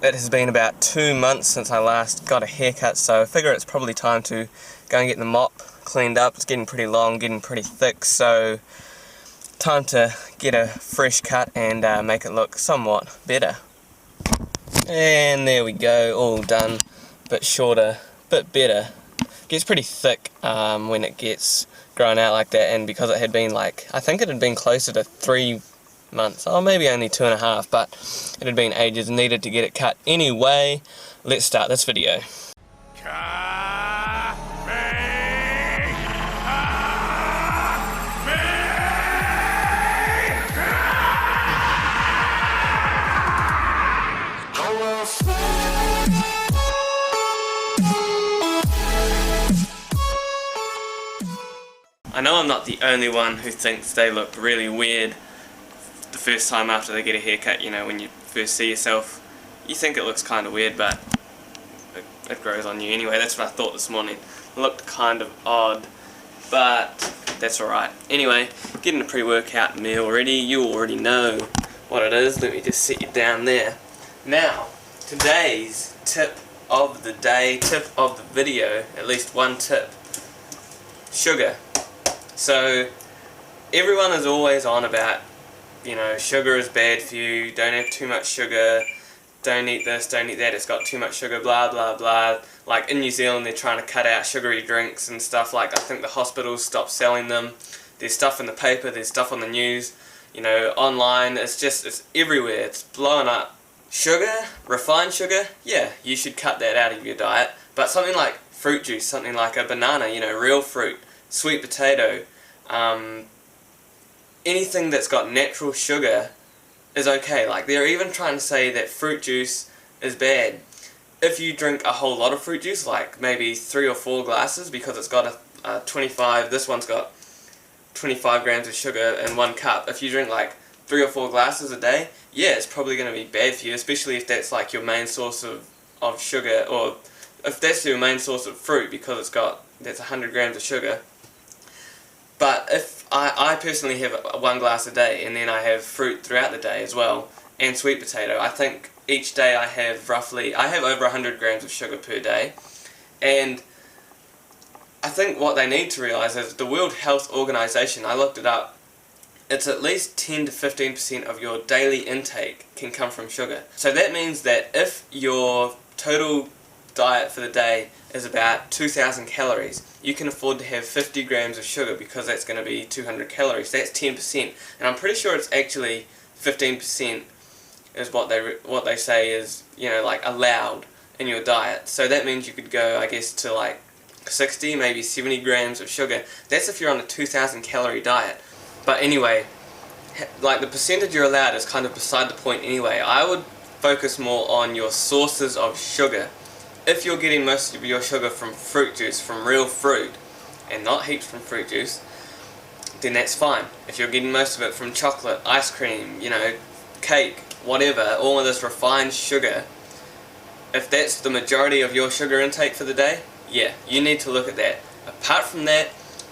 It has been about 2 months since I last got a haircut, so I figure it's probably time to go and get the mop cleaned up. It's getting pretty long, getting pretty thick, so time to get a fresh cut and make it look somewhat better. And there we go, all done. Bit shorter, bit better. Gets pretty thick when it gets grown out like that, and because it had been I think it had been closer to 3 months, or maybe only 2.5, but it had been ages, needed to get it cut. Anyway, let's start this video. I know I'm not the only one who thinks they look really weird the first time after they get a haircut. You know, when you first see yourself, you think it looks kind of weird, but it grows on you anyway. That's what I thought this morning. It looked kind of odd, but that's alright. Anyway, getting a pre-workout meal ready. You already know what it is. Let me just sit you down there. Now, today's tip of the day, tip of the video, at least one tip. Sugar. So, everyone is always on about, you know, sugar is bad for you, don't have too much sugar, don't eat this, don't eat that, it's got too much sugar, blah blah blah. Like in New Zealand they're trying to cut out sugary drinks and stuff. I think the hospitals stopped selling them. There's stuff in the paper, there's stuff on the news, you know, online, it's everywhere, it's blowing up. Sugar, refined sugar, yeah, you should cut that out of your diet, but something like fruit juice, something like a banana, you know, real fruit, sweet potato, anything that's got natural sugar is okay. Like, they're even trying to say that fruit juice is bad. If you drink a whole lot of fruit juice, like maybe 3 or 4 glasses, because it's got a 25, this one's got 25 grams of sugar in 1 cup. If you drink like 3 or 4 glasses a day, yeah, it's probably going to be bad for you, especially if that's like your main source of sugar, or if that's your main source of fruit, because that's 100 grams of sugar. But if I personally have 1 glass a day, and then I have fruit throughout the day as well, and sweet potato. I think each day I have over 100 grams of sugar per day. And I think what they need to realise is the World Health Organization, I looked it up, it's at least 10 to 15% of your daily intake can come from sugar. So that means that if your total diet for the day is about 2,000 calories, you can afford to have 50 grams of sugar, because that's going to be 200 calories. That's 10%, and I'm pretty sure it's actually 15% is what they say is, you know, like allowed in your diet. So that means you could go, I guess, to like 60, maybe 70 grams of sugar. That's if you're on a 2,000 calorie diet. But anyway, like, the percentage you're allowed is kind of beside the point anyway. I would focus more on your sources of sugar. If you're getting most of your sugar from fruit juice, from real fruit, and not heaps from fruit juice, then that's fine. If you're getting most of it from chocolate, ice cream, you know, cake, whatever, all of this refined sugar, if that's the majority of your sugar intake for the day, yeah, you need to look at that. Apart from that,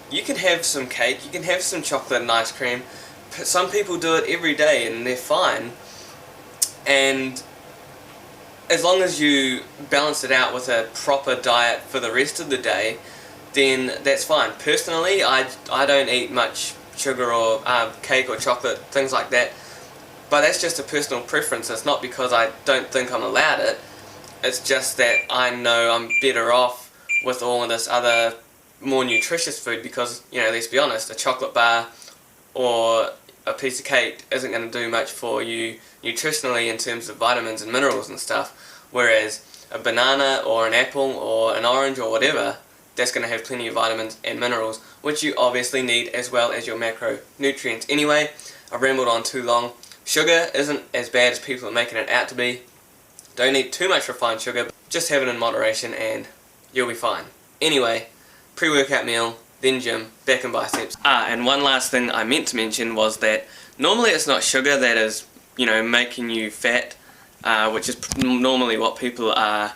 you can have some cake, you can have some chocolate and ice cream. Some people do it every day and they're fine, and as long as you balance it out with a proper diet for the rest of the day, then that's fine. Personally, I don't eat much sugar or cake or chocolate, things like that, but that's just a personal preference. It's not because I don't think I'm allowed it, it's just that I know I'm better off with all of this other more nutritious food, because, you know, let's be honest, a chocolate bar or a piece of cake isn't going to do much for you nutritionally in terms of vitamins and minerals and stuff, whereas a banana or an apple or an orange or whatever, that's going to have plenty of vitamins and minerals, which you obviously need, as well as your macronutrients. Anyway, I've rambled on too long. Sugar isn't as bad as people are making it out to be. Don't eat too much refined sugar, just have it in moderation and you'll be fine. Anyway, pre-workout meal, then gym, back and biceps. And one last thing I meant to mention was that normally it's not sugar that is, you know, making you fat, which is normally what people are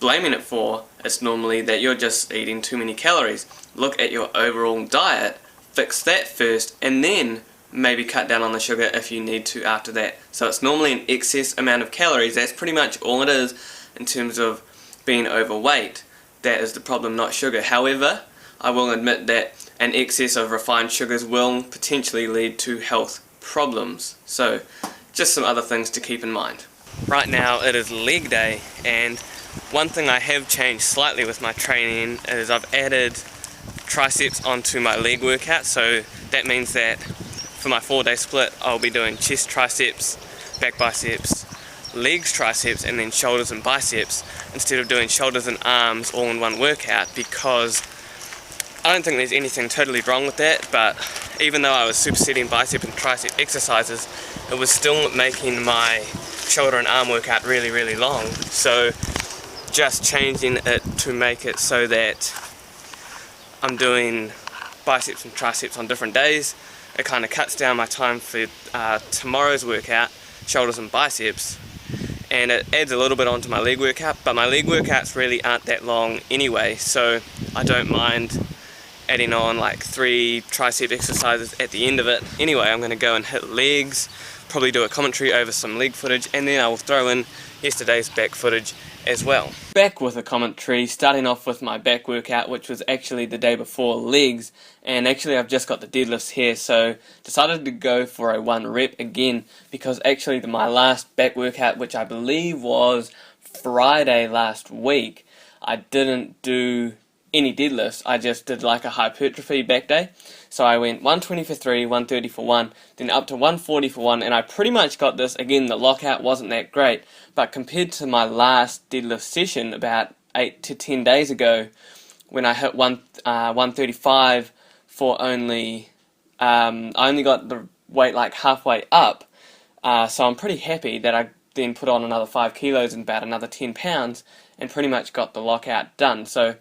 blaming it for. It's normally that you're just eating too many calories. Look at your overall diet, fix that first, and then maybe cut down on the sugar if you need to after that. So it's normally an excess amount of calories. That's pretty much all it is in terms of being overweight. That is the problem, not sugar. However, I will admit that an excess of refined sugars will potentially lead to health problems. So just some other things to keep in mind. Right now it is leg day, and one thing I have changed slightly with my training is I've added triceps onto my leg workout. So that means that for my 4-day split I'll be doing chest triceps, back biceps, legs triceps, and then shoulders and biceps, instead of doing shoulders and arms all in one workout, because I don't think there's anything totally wrong with that, but even though I was supersetting bicep and tricep exercises, it was still making my shoulder and arm workout really, really long. So just changing it to make it so that I'm doing biceps and triceps on different days, it kind of cuts down my time for tomorrow's workout, shoulders and biceps, and it adds a little bit onto my leg workout, but my leg workouts really aren't that long anyway, so I don't mind adding on like 3 tricep exercises at the end of it. Anyway, I'm going to go and hit legs, probably do a commentary over some leg footage, and then I will throw in yesterday's back footage as well. Back with a commentary, starting off with my back workout, which was actually the day before legs, and actually I've just got the deadlifts here, so decided to go for a 1 rep again, because actually my last back workout, which I believe was Friday last week, I didn't do any deadlifts. I just did like a hypertrophy back day. So I went 120 for 3, 130 for 1, then up to 140 for 1, and I pretty much got this. Again, the lockout wasn't that great, but compared to my last deadlift session about 8 to 10 days ago, when I hit 135 for only, I only got the weight like halfway up, so I'm pretty happy that I then put on another 5 kilos and about another 10 pounds, and pretty much got the lockout done. So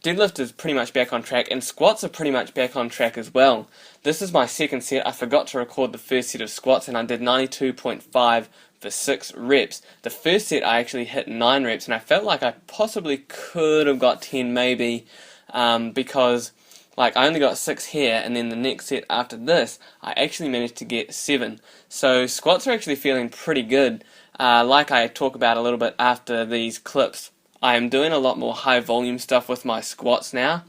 deadlift is pretty much back on track, and squats are pretty much back on track as well. This is my second set. I forgot to record the first set of squats, and I did 92.5 for 6 reps. The first set I actually hit 9 reps, and I felt like I possibly could have got 10 maybe, because like I only got 6 here, and then the next set after this I actually managed to get 7. So squats are actually feeling pretty good. Like I talk about a little bit after these clips, I am doing a lot more high volume stuff with my squats now,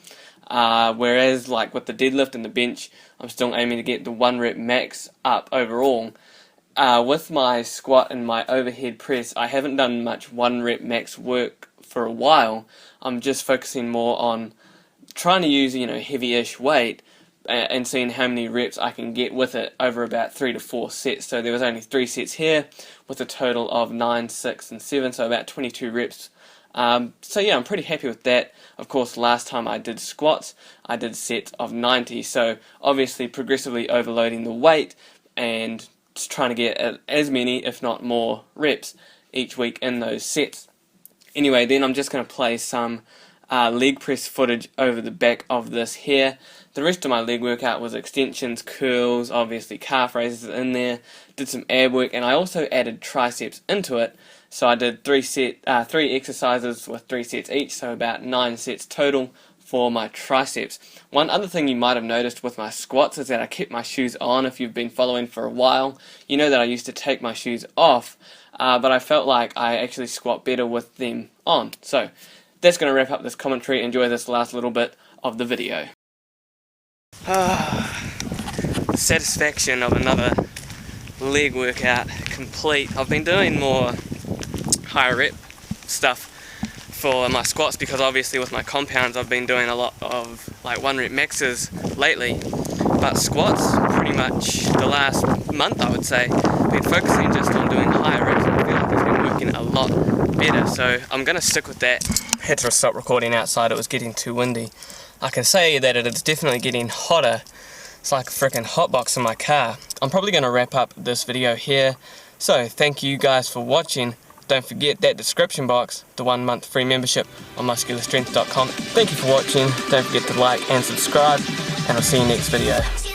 whereas like with the deadlift and the bench, I'm still aiming to get the 1 rep max up overall. With my squat and my overhead press, I haven't done much 1 rep max work for a while. I'm just focusing more on trying to use, heavy-ish weight and seeing how many reps I can get with it over about 3 to 4 sets. So there was only 3 sets here with a total of 9, 6 and 7, so about 22 reps. So yeah, I'm pretty happy with that. Of course, last time I did squats, I did sets of 90, so obviously progressively overloading the weight and just trying to get as many, if not more, reps each week in those sets. Anyway, then I'm just going to play some leg press footage over the back of this here. The rest of my leg workout was extensions, curls, obviously calf raises in there, did some ab work, and I also added triceps into it. So I did 3 exercises with 3 sets each, so about 9 sets total for my triceps. One other thing you might have noticed with my squats is that I kept my shoes on. If you've been following for a while, you know that I used to take my shoes off, but I felt like I actually squat better with them on. So that's going to wrap up this commentary. Enjoy this last little bit of the video. Satisfaction of another leg workout complete. I've been doing more higher rep stuff for my squats because obviously with my compounds I've been doing a lot of like 1 rep maxes lately, but squats pretty much the last month I would say been focusing just on doing higher reps, and I feel like it's been working a lot better, so I'm going to stick with that. Had to stop recording outside, it was getting too windy. I can say that it is definitely getting hotter. It's like a freaking hotbox in my car. I'm probably going to wrap up this video here, so thank you guys for watching. Don't forget that description box, the 1 month free membership on muscularstrength.com. Thank you for watching. Don't forget to like and subscribe, and I'll see you next video.